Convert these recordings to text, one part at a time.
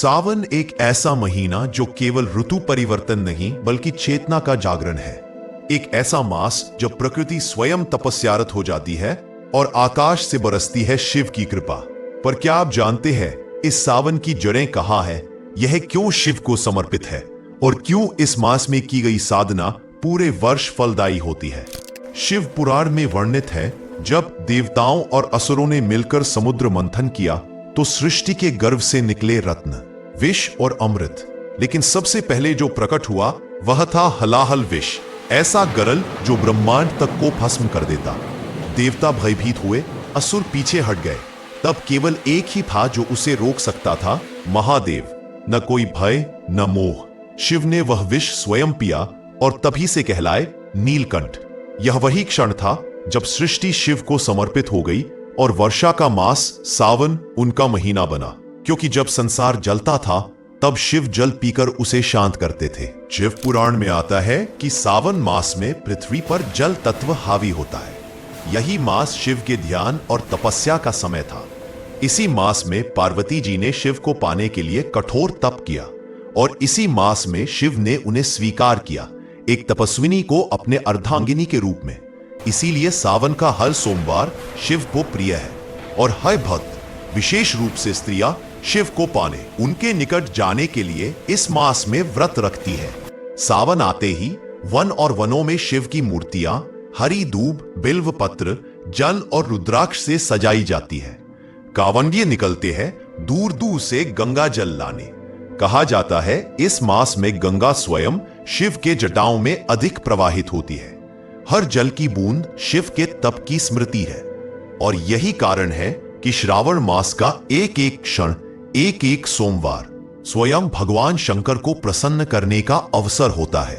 सावन एक ऐसा महीना जो केवल ऋतु परिवर्तन नहीं बल्कि चेतना का जागरण है। एक ऐसा मास जब प्रकृति स्वयं तपस्यारत हो जाती है और आकाश से बरसती है शिव की कृपा। पर क्या आप जानते हैं इस सावन की जड़ें कहाँ है? यह क्यों शिव को समर्पित है और क्यों इस मास में की गई साधना पूरे वर्ष फलदायी होती है? शिव पुराण में वर्णित है, जब देवताओं और असुरों ने मिलकर समुद्र मंथन किया तो सृष्टि के गर्भ से निकले रत्न, विष और अमृत। लेकिन सबसे पहले जो प्रकट हुआ वह था हलाहल विष, ऐसा गरल जो ब्रह्मांड तक को भस्म कर देता। देवता भयभीत हुए, असुर पीछे हट गए। तब केवल एक ही था जो उसे रोक सकता था, महादेव। न कोई भय न मोह। शिव ने वह विष स्वयं पिया और तभी से कहलाए नीलकंठ। यह वही क्षण था जब सृष्टि शिव को समर्पित हो गई और वर्षा का मास सावन उनका महीना बना। क्योंकि जब संसार जलता था तब शिव जल पीकर उसे शांत करते थे। शिव पुराण में आता है कि सावन मास में पृथ्वी पर जल तत्व हावी होता है। यही मास शिव के ध्यान और तपस्या का समय था। इसी मास में पार्वती जी ने शिव को पाने के लिए कठोर तप किया और इसी मास में शिव ने उन्हें स्वीकार किया, एक तपस्विनी को अपने अर्धांगिनी के रूप में। इसीलिए सावन का हर सोमवार शिव को प्रिय है और हर भक्त, विशेष रूप से स्त्रियां, शिव को पाने, उनके निकट जाने के लिए इस मास में व्रत रखती है। सावन आते ही वन और वनों में शिव की मूर्तियां हरी दूब, बिल्व पत्र, जल और रुद्राक्ष से सजाई जाती है। कांवड़िए निकलते हैं दूर दूर से गंगा जल लाने। कहा जाता है इस मास में गंगा स्वयं शिव के जटाओं में अधिक प्रवाहित होती है। हर जल की बूंद शिव के तप की स्मृति है और यही कारण है कि श्रावण मास का एक एक क्षण, एक एक सोमवार स्वयं भगवान शंकर को प्रसन्न करने का अवसर होता है।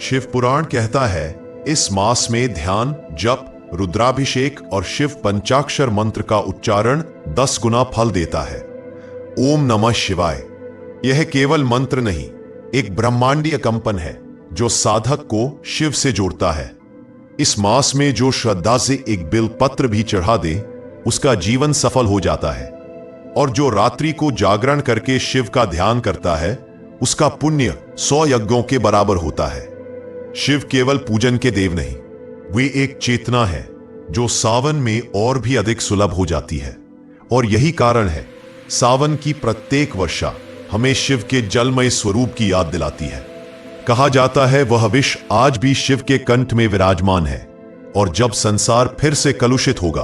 शिव पुराण कहता है इस मास में ध्यान, जप, रुद्राभिषेक और शिव पंचाक्षर मंत्र का उच्चारण 10 गुना फल देता है। ओम नमः शिवाय यह केवल मंत्र नहीं, एक ब्रह्मांडीय कंपन है जो साधक को शिव से जोड़ता है। इस मास में जो श्रद्धा से एक बिल पत्र भी चढ़ा दे उसका जीवन सफल हो जाता है और जो रात्रि को जागरण करके शिव का ध्यान करता है उसका पुण्य 100 यज्ञों के बराबर होता है। शिव केवल पूजन के देव नहीं, वे एक चेतना है जो सावन में और भी अधिक सुलभ हो जाती है। और यही कारण है सावन की प्रत्येक वर्षा हमें शिव के जलमय स्वरूप की याद दिलाती है। कहा जाता है वह विष आज भी शिव के कंठ में विराजमान है और जब संसार फिर से कलुषित होगा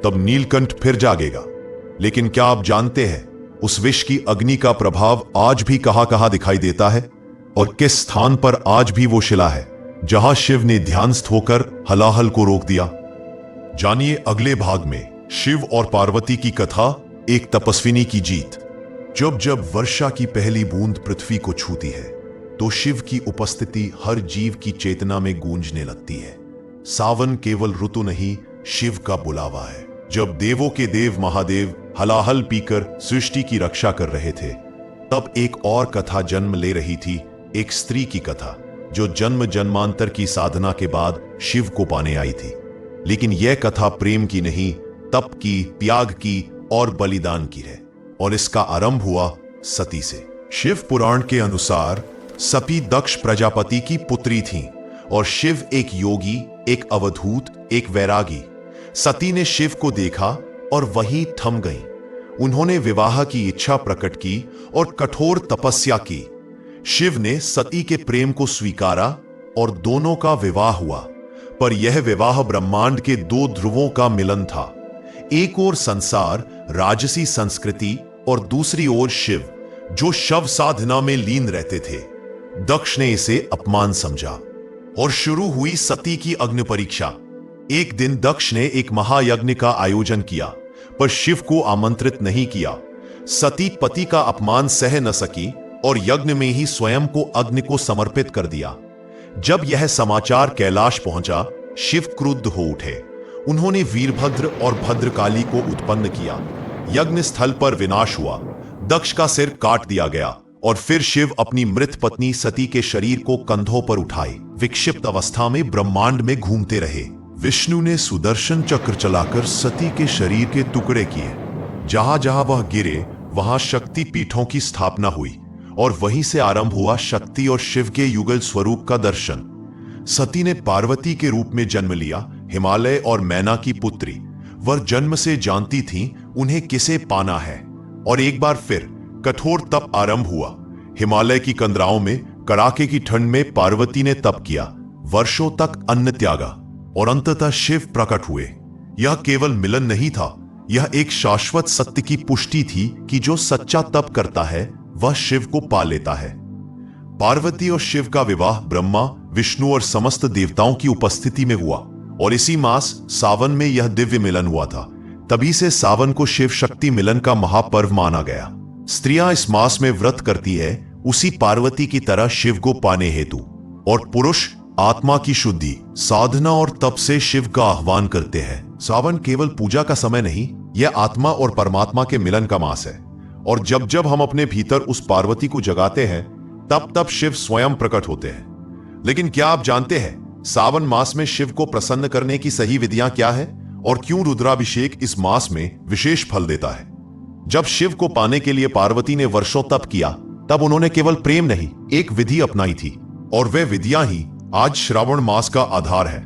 तब नीलकंठ फिर जागेगा। लेकिन क्या आप जानते हैं उस विष की अग्नि का प्रभाव आज भी कहां दिखाई देता है और किस स्थान पर आज भी वो शिला है जहां शिव ने ध्यानस्थ होकर हलाहल को रोक दिया? जानिए अगले भाग में शिव और पार्वती की कथा, एक तपस्विनी की जीत। जब जब वर्षा की पहली बूंद पृथ्वी को छूती है तो शिव की उपस्थिति हर जीव की चेतना में गूंजने लगती है। सावन केवल ऋतु नहीं, शिव का बुलावा है। जब देवों के देव महादेव हलाहल पीकर सृष्टि की रक्षा कर रहे थे तब एक और कथा जन्म ले रही थी, एक स्त्री की कथा जो जन्म जन्मांतर की साधना के बाद शिव को पाने आई थी। लेकिन यह कथा प्रेम की नहीं, तप की, त्याग की और बलिदान की है और इसका आरंभ हुआ सती से। शिव पुराण के अनुसार सती दक्ष प्रजापति की पुत्री थी और शिव एक योगी, एक अवधूत, एक वैरागी। सती ने शिव को देखा और वहीं थम गई। उन्होंने विवाह की इच्छा प्रकट की और कठोर तपस्या की। शिव ने सती के प्रेम को स्वीकारा और दोनों का विवाह हुआ। पर यह विवाह ब्रह्मांड के 2 ध्रुवों का मिलन था। एक ओर संसार, राजसी संस्कृति और दूसरी ओर शिव जो शव साधना में लीन रहते थे। दक्ष ने इसे अपमान समझा और शुरू हुई सती की अग्नि परीक्षा। एक दिन दक्ष ने एक महायज्ञ का आयोजन किया पर शिव को आमंत्रित नहीं किया। सती पति का अपमान सह न सकी और यज्ञ में ही स्वयं को अग्नि को समर्पित कर दिया। जब यह समाचार कैलाश पहुंचा, शिव क्रुद्ध हो उठे। उन्होंने वीरभद्र और भद्रकाली को उत्पन्न किया। यज्ञ स्थल पर विनाश हुआ, दक्ष का सिर काट दिया गया और फिर शिव अपनी मृत पत्नी सती के शरीर को कंधों पर उठाए विक्षिप्त अवस्था में ब्रह्मांड में घूमते रहे। विष्णु ने सुदर्शन चक्र चलाकर सती के शरीर के टुकड़े किए। जहां जहां वह गिरे वहां शक्ति पीठों की स्थापना हुई और वहीं से आरंभ हुआ शक्ति और शिव के युगल स्वरूप का दर्शन। सती ने पार्वती के रूप में जन्म लिया, हिमालय और मैना की पुत्री। वह जन्म से जानती थीं उन्हें किसे पाना है, और एक बार फिर कठोर तप आरंभ हुआ। हिमालय की कंदराओं में कड़ाके की ठंड में पार्वती ने तप किया, वर्षों तक अन्न त्यागा और अंततः शिव प्रकट हुए। यह केवल मिलन नहीं था, यह एक शाश्वत सत्य की पुष्टि थी कि जो सच्चा तप करता है वह शिव को पा लेता है। पार्वती और शिव का विवाह ब्रह्मा, विष्णु और समस्त देवताओं की उपस्थिति में हुआ और इसी मास सावन में यह दिव्य मिलन हुआ था। तभी से सावन को शिव शक्ति मिलन का महापर्व माना गया। स्त्रियां इस मास में व्रत करती है उसी पार्वती की तरह शिव को पाने हेतु, और पुरुष आत्मा की शुद्धि, साधना और तप से शिव का आह्वान करते हैं। सावन केवल पूजा का समय नहीं, यह आत्मा और परमात्मा के मिलन का मास है। और जब जब हम अपने भीतर उस पार्वती को जगाते हैं तब तब शिव स्वयं प्रकट होते हैं। लेकिन क्या आप जानते हैं सावन मास में शिव को प्रसन्न करने की सही विधियां क्या है और क्यों रुद्राभिषेक इस मास में विशेष फल देता है? जब शिव को पाने के लिए पार्वती ने वर्षों तप किया तब उन्होंने केवल प्रेम नहीं, एक विधि अपनाई थी, और वे विधियां ही आज श्रावण मास का आधार है।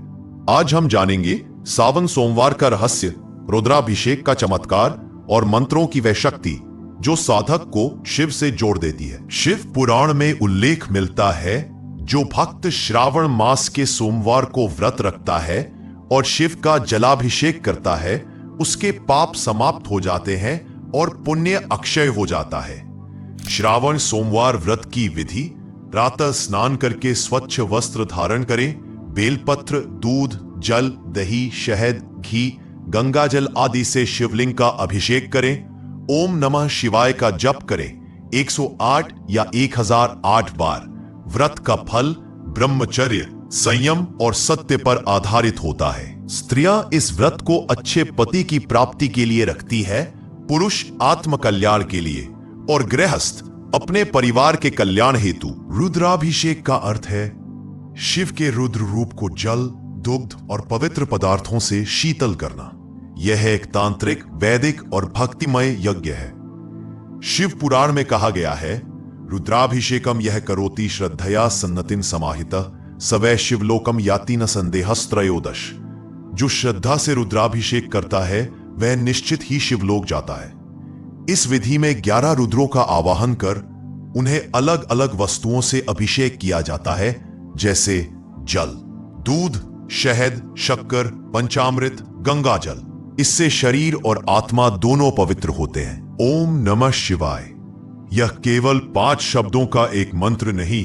आज हम जानेंगे सावन सोमवार का रहस्य, रुद्राभिषेक का चमत्कार और मंत्रों की वह शक्ति जो साधक को शिव से जोड़ देती है। शिव पुराण में उल्लेख मिलता है, जो भक्त श्रावण मास के सोमवार को व्रत रखता है और शिव का जलाभिषेक करता है, उसके पाप समाप्त हो जाते हैं और पुण्य अक्षय हो जाता है। श्रावण सोमवार व्रत की विधि: प्रातः स्नान करके स्वच्छ वस्त्र धारण करें, बेलपत्र, दूध, जल, दही, शहद, घी, गंगाजल आदि से शिवलिंग का अभिषेक करें। ओम नमः शिवाय का जप करें 108 या 1008 बार। व्रत का फल ब्रह्मचर्य, संयम और सत्य पर आधारित होता है। स्त्रियां इस व्रत को अच्छे पति की प्राप्ति के लिए रखती है, पुरुष आत्म कल्याण के लिए और गृहस्थ अपने परिवार के कल्याण हेतु। रुद्राभिषेक का अर्थ है शिव के रुद्र रूप को जल, दुग्ध और पवित्र पदार्थों से शीतल करना। यह एक तांत्रिक, वैदिक और भक्तिमय यज्ञ है। शिव पुराण में कहा गया है, रुद्राभिषेकम यह करोति श्रद्धया सन्नतिन समाहितः सवै शिवलोकम याति न संदेहस्त्रयोदश। जो श्रद्धा से रुद्राभिषेक करता है वह निश्चित ही शिवलोक जाता है। इस विधि में 11 रुद्रों का आवाहन कर उन्हें अलग अलग वस्तुओं से अभिषेक किया जाता है, जैसे जल, दूध, शहद, शक्कर, पंचामृत, गंगाजल। इससे शरीर और आत्मा दोनों पवित्र होते हैं। ओम नमः शिवाय यह केवल 5 शब्दों का एक मंत्र नहीं,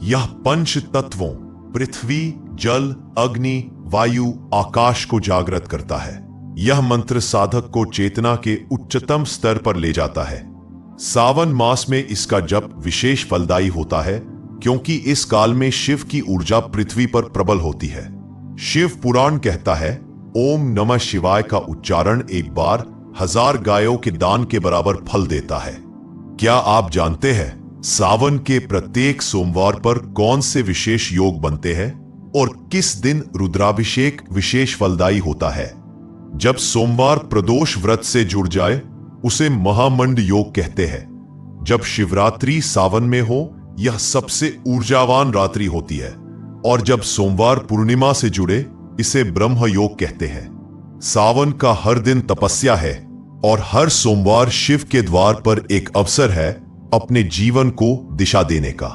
यह पंच तत्वों पृथ्वी, जल, अग्नि, वायु, आकाश को जागृत करता है। यह मंत्र साधक को चेतना के उच्चतम स्तर पर ले जाता है। सावन मास में इसका जप विशेष फलदायी होता है क्योंकि इस काल में शिव की ऊर्जा पृथ्वी पर प्रबल होती है। शिव पुराण कहता है, ओम नमः शिवाय का उच्चारण एक बार 1000 गायों के दान के बराबर फल देता है। क्या आप जानते हैं सावन के प्रत्येक सोमवार पर कौन से विशेष योग बनते हैं और किस दिन रुद्राभिषेक विशेष फलदायी होता है? जब सोमवार प्रदोष व्रत से जुड़ जाए उसे महामंड योग कहते हैं। जब शिवरात्रि सावन में हो यह सबसे ऊर्जावान रात्रि होती है, और जब सोमवार पूर्णिमा से जुड़े इसे ब्रह्म योग कहते हैं। सावन का हर दिन तपस्या है और हर सोमवार शिव के द्वार पर एक अवसर है अपने जीवन को दिशा देने का।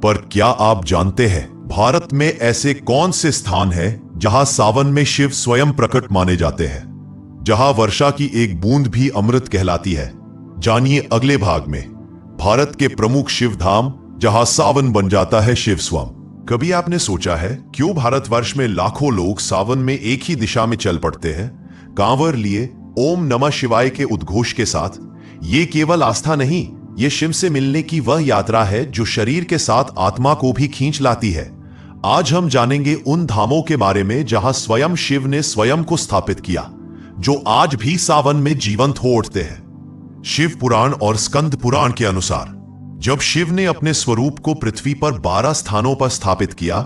पर क्या आप जानते हैं भारत में ऐसे कौन से स्थान हैं जहां सावन में शिव स्वयं प्रकट माने जाते हैं, जहां वर्षा की एक बूंद भी अमृत कहलाती है? जानिए अगले भाग में भारत के प्रमुख शिव धाम जहां सावन बन जाता है शिव स्वयं। कभी आपने सोचा है क्यों भारतवर्ष में लाखों लोग सावन में एक ही दिशा में चल पड़ते हैं, कांवर लिए ओम नमः शिवाय के उद्घोष के साथ? ये केवल आस्था नहीं, ये शिव से मिलने की वह यात्रा है जो शरीर के साथ आत्मा को भी खींच लाती है। आज हम जानेंगे उन धामों के बारे में जहां स्वयं शिव ने स्वयं को स्थापित किया, जो आज भी सावन में जीवंत हो उठते हैं। शिव पुराण और स्कंद पुराण के अनुसार जब शिव ने अपने स्वरूप को पृथ्वी पर 12 स्थानों पर स्थापित किया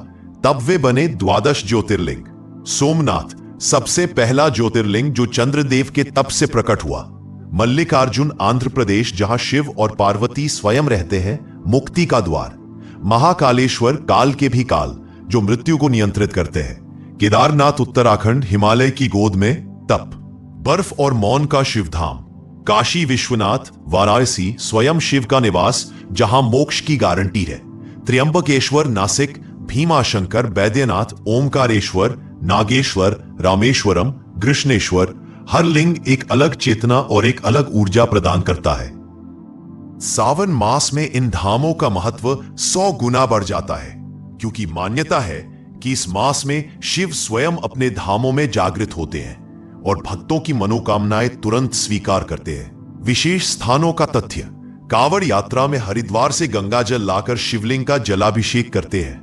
तब वे बने 12 ज्योतिर्लिंग। सोमनाथ सबसे पहला ज्योतिर्लिंग जो चंद्रदेव के तप से प्रकट हुआ। मल्लिकार्जुन आंध्र प्रदेश, जहां शिव और पार्वती स्वयं रहते हैं, मुक्ति का द्वार। महाकालेश्वर, काल के भी काल, जो मृत्यु को नियंत्रित करते हैं। केदारनाथ उत्तराखंड, हिमालय की गोद में तप, बर्फ और मौन का शिवधाम। काशी विश्वनाथ, वाराणसी, स्वयं शिव का निवास, जहां मोक्ष की गारंटी है। त्र्यंबकेश्वर, नासिक, भीमाशंकर, बैद्यनाथ, ओमकारेश्वर, नागेश्वर, रामेश्वरम, कृष्णेश्वर। हर लिंग एक अलग चेतना और एक अलग ऊर्जा प्रदान करता है। सावन मास में इन धामों का महत्व 100 गुना बढ़ जाता है, क्योंकि मान्यता है कि इस मास में शिव स्वयं अपने धामों में जागृत होते हैं और भक्तों की मनोकामनाएं तुरंत स्वीकार करते हैं। विशेष स्थानों का तथ्य: कांवड़ यात्रा में हरिद्वार से गंगा जल लाकर शिवलिंग का जलाभिषेक करते हैं।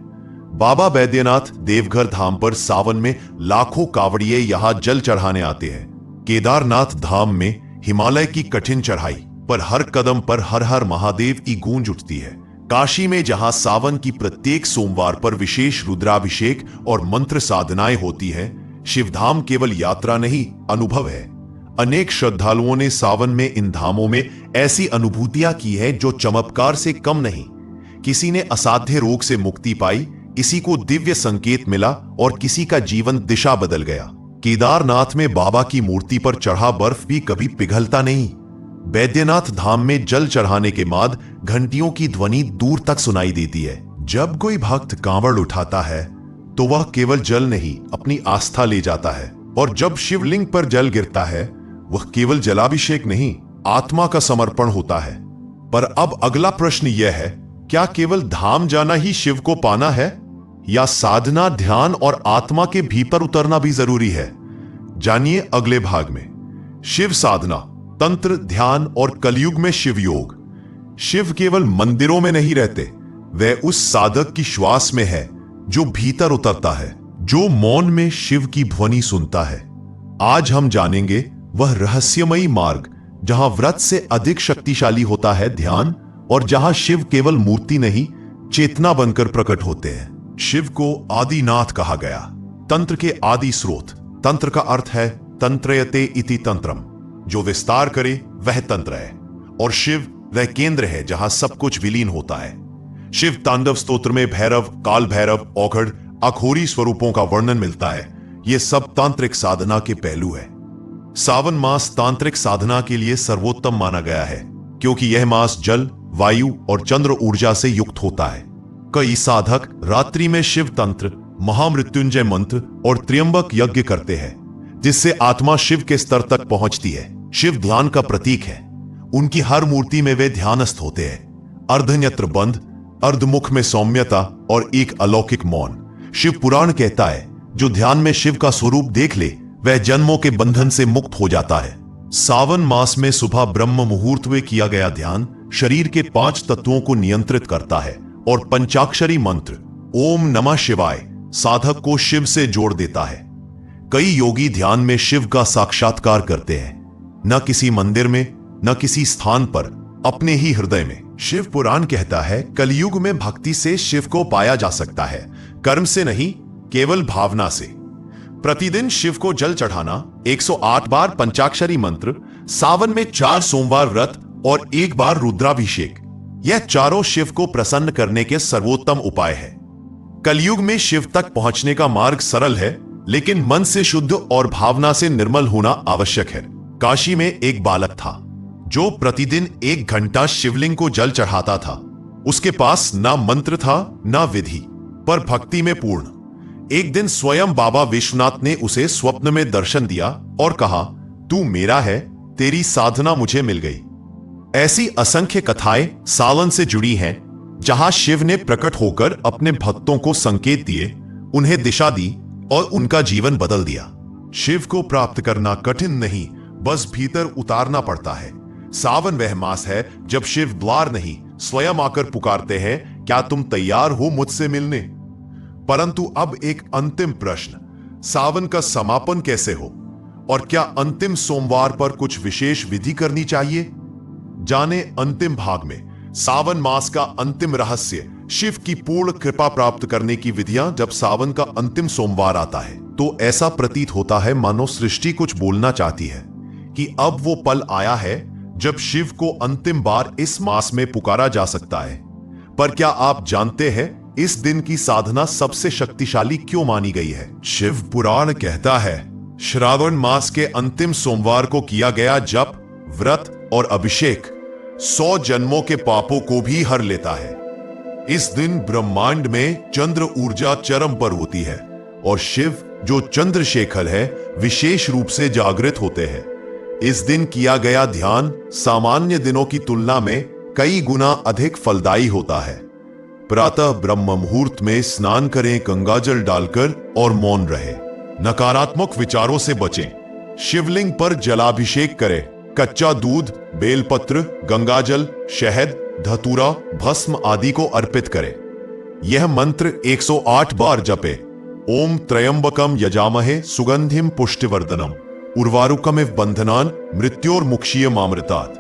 बाबा बैद्यनाथ देवघर धाम पर सावन में लाखों कांवड़िए यहां जल चढ़ाने आते हैं। केदारनाथ धाम में हिमालय की कठिन चढ़ाई पर हर कदम पर हर हर महादेव की गूंज उठती है। काशी में जहां सावन की प्रत्येक सोमवार पर विशेष रुद्राभिषेक और मंत्र साधनाएं होती हैं, शिवधाम केवल यात्रा नहीं, अनुभव है। अनेक श्रद्धालुओं ने सावन में इन धामों में ऐसी अनुभूतियां की है जो चमत्कार से कम नहीं। किसी ने असाध्य रोग से मुक्ति पाई, किसी को दिव्य संकेत मिला और किसी का जीवन दिशा बदल गया। केदारनाथ में बाबा की मूर्ति पर चढ़ा बर्फ भी कभी पिघलता नहीं। बैद्यनाथ धाम में जल चढ़ाने के बाद घंटियों की ध्वनि दूर तक सुनाई देती है। जब कोई भक्त कांवड़ उठाता है तो वह केवल जल नहीं, अपनी आस्था ले जाता है। और जब शिवलिंग पर जल गिरता है, वह केवल जलाभिषेक नहीं, आत्मा का समर्पण होता है। पर अब अगला प्रश्न यह है, क्या केवल धाम जाना ही शिव को पाना है, या साधना, ध्यान और आत्मा के भीतर उतरना भी जरूरी है? जानिए अगले भाग में। शिव साधना, तंत्र, ध्यान और कलयुग में शिव योग। शिव केवल मंदिरों में नहीं रहते, वह उस साधक की श्वास में है जो भीतर उतरता है, जो मौन में शिव की ध्वनि सुनता है। आज हम जानेंगे वह रहस्यमयी मार्ग जहां व्रत से अधिक शक्तिशाली होता है ध्यान, और जहां शिव केवल मूर्ति नहीं, चेतना बनकर प्रकट होते हैं। शिव को आदिनाथ कहा गया, तंत्र के आदि स्रोत। तंत्र का अर्थ है तंत्रयते इति तंत्रम, जो विस्तार करे वह तंत्र है। और शिव वह केंद्र है जहां सब कुछ विलीन होता है। शिव तांडव स्तोत्र में भैरव, काल भैरव, औघड़, अघोरी स्वरूपों का वर्णन मिलता है। ये सब तांत्रिक साधना के पहलू है। सावन मास तांत्रिक साधना के लिए सर्वोत्तम माना गया है, क्योंकि यह मास जल, वायु और चंद्र ऊर्जा से युक्त होता है। कई साधक रात्रि में शिव तंत्र, महामृत्युंजय मंत्र और त्र्यंबक यज्ञ करते हैं, जिससे आत्मा शिव के स्तर तक पहुंचती है। शिव ध्यान का प्रतीक है। उनकी हर मूर्ति में वे ध्यानस्थ होते हैं, अर्धनेत्र बंद, अर्धमुख में सौम्यता और एक अलौकिक मौन। शिव पुराण कहता है, जो ध्यान में शिव का स्वरूप देख ले, वह जन्मों के बंधन से मुक्त हो जाता है। सावन मास में सुबह ब्रह्म मुहूर्त में किया गया ध्यान शरीर के 5 तत्वों को नियंत्रित करता है, और पंचाक्षरी मंत्र ओम नमः शिवाय साधक को शिव से जोड़ देता है। कई योगी ध्यान में शिव का साक्षात्कार करते हैं, न किसी मंदिर में, न किसी स्थान पर, अपने ही हृदय में। शिव पुराण कहता है, कलयुग में भक्ति से शिव को पाया जा सकता है, कर्म से नहीं, केवल भावना से। प्रतिदिन शिव को जल चढ़ाना, 108 बार पंचाक्षरी मंत्र, सावन में 4 सोमवार व्रत और 1 बार रुद्राभिषेक, यह चारों शिव को प्रसन्न करने के सर्वोत्तम उपाय है। कलयुग में शिव तक पहुंचने का मार्ग सरल है, लेकिन मन से शुद्ध और भावना से निर्मल होना आवश्यक है। काशी में एक बालक था जो प्रतिदिन 1 घंटा शिवलिंग को जल चढ़ाता था। उसके पास ना मंत्र था, ना विधि, पर भक्ति में पूर्ण। एक दिन स्वयं बाबा विश्वनाथ ने उसे स्वप्न में दर्शन दिया और कहा, तू मेरा है, तेरी साधना मुझे मिल गई। ऐसी असंख्य कथाएं सावन से जुड़ी हैं, जहां शिव ने प्रकट होकर अपने भक्तों को संकेत दिए, उन्हें दिशा दी और उनका जीवन बदल दिया। शिव को प्राप्त करना कठिन नहीं, बस भीतर उतारना पड़ता है। सावन वह मास है जब शिव द्वार नहीं, स्वयं आकर पुकारते हैं, क्या तुम तैयार हो मुझसे मिलने? परंतु अब एक अंतिम प्रश्न, सावन का समापन कैसे हो, और क्या अंतिम सोमवार पर कुछ विशेष विधि करनी चाहिए? जाने अंतिम भाग में सावन मास का अंतिम रहस्य, शिव की पूर्ण कृपा प्राप्त करने की विधियां। जब सावन का अंतिम सोमवार आता है तो ऐसा प्रतीत होता है मानो सृष्टि कुछ बोलना चाहती है, कि अब वो पल आया है जब शिव को अंतिम बार इस मास में पुकारा जा सकता है। पर क्या आप जानते हैं इस दिन की साधना सबसे शक्तिशाली क्यों मानी गई है? शिव पुराण कहता है श्रावण मास के अंतिम सोमवार को किया गया जप, व्रत और अभिषेक 100 जन्मों के पापों को भी हर लेता है। इस दिन ब्रह्मांड में चंद्र ऊर्जा चरम पर होती है और शिव जो चंद्रशेखर है विशेष रूप से जागृत होते हैं। इस दिन किया गया ध्यान सामान्य दिनों की तुलना में कई गुना अधिक फलदायी होता है। प्रातः ब्रह्म मुहूर्त में स्नान करें, गंगाजल डालकर, और मौन रहे। नकारात्मक विचारों से बचें। शिवलिंग पर जलाभिषेक करें। कच्चा दूध, बेलपत्र, गंगाजल, शहद, धतूरा, भस्म आदि को अर्पित करें। यह मंत्र 108 बार जपे। ओम त्रयंबकम यजामहे सुगंधिम पुष्टिवर्धनम उर्वारुकमिव बंधनान मृत्योर्मुक्षीयमामृतात्।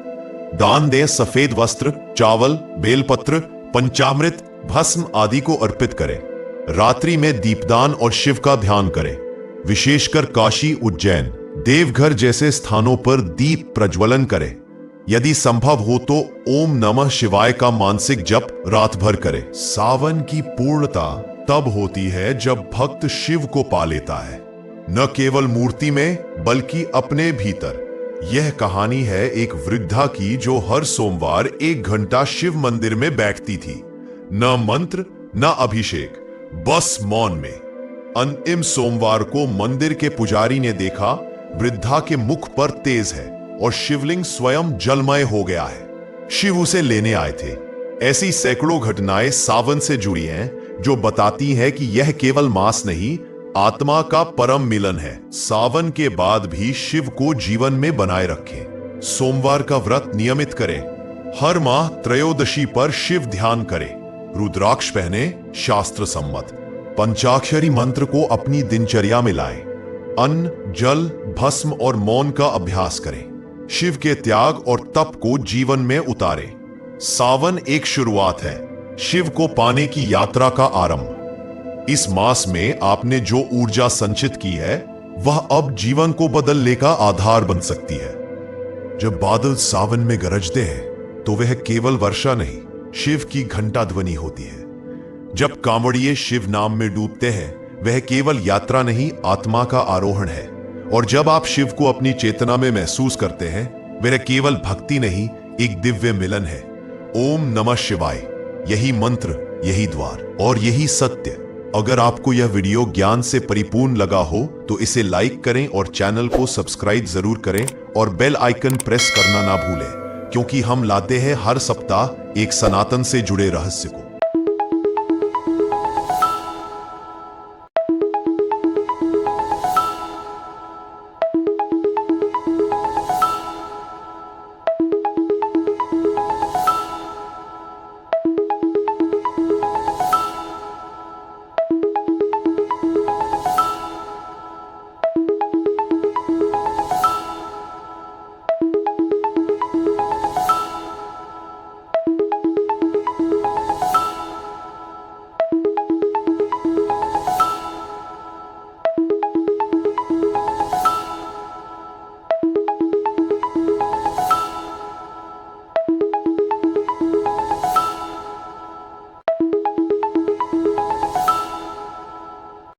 दान दें। सफेद वस्त्र, चावल, बेलपत्र, पंचामृत, भस्म आदि को अर्पित करें। रात्रि में दीपदान और शिव का ध्यान करें। विशेषकर काशी, उज्जैन, देवघर जैसे स्थानों पर दीप प्रज्वलन करें। यदि संभव हो तो ओम नमः शिवाय का मानसिक जप रात भर करें। सावन की पूर्णता तब होती है जब भक्त शिव को पा लेता है, न केवल मूर्ति में बल्कि अपने भीतर। यह कहानी है एक वृद्धा की जो हर सोमवार 1 घंटा शिव मंदिर में बैठती थी। न मंत्र, न अभिषेक, बस मौन में। अंतिम सोमवार को मंदिर के पुजारी ने देखा वृद्धा के मुख पर तेज है और शिवलिंग स्वयं जलमय हो गया है। शिव उसे लेने आए थे। ऐसी सैकड़ों घटनाएं सावन से जुड़ी हैं जो बताती हैं कि यह केवल मास नहीं, आत्मा का परम मिलन है। सावन के बाद भी शिव को जीवन में बनाए रखें। सोमवार का व्रत नियमित करें। हर माह त्रयोदशी पर शिव ध्यान करें। रुद्राक्ष पहने, शास्त्र सम्मत। पंचाक्षरी मंत्र को अपनी दिनचर्या में लाएं। अन्न, जल, भस्म और मौन का अभ्यास करें। शिव के त्याग और तप को जीवन में उतारें। सावन एक शुरुआत है, शिव को पाने की यात्रा का आरंभ। इस मास में आपने जो ऊर्जा संचित की है वह अब जीवन को बदलने का आधार बन सकती है। जब बादल सावन में गरजते हैं तो वह केवल वर्षा नहीं, शिव की घंटा ध्वनि होती है। जब कांवड़िए शिव नाम में डूबते हैं वह केवल यात्रा नहीं, आत्मा का आरोहण है। और जब आप शिव को अपनी चेतना में महसूस करते हैं वह केवल भक्ति नहीं, एक दिव्य मिलन है। ओम नमः शिवाय, यही मंत्र, यही द्वार और यही सत्य। अगर आपको यह वीडियो ज्ञान से परिपूर्ण लगा हो तो इसे लाइक करें और चैनल को सब्सक्राइब जरूर करें और बेल आइकन प्रेस करना ना भूलें, क्योंकि हम लाते हैं हर सप्ताह एक सनातन से जुड़े रहस्य को।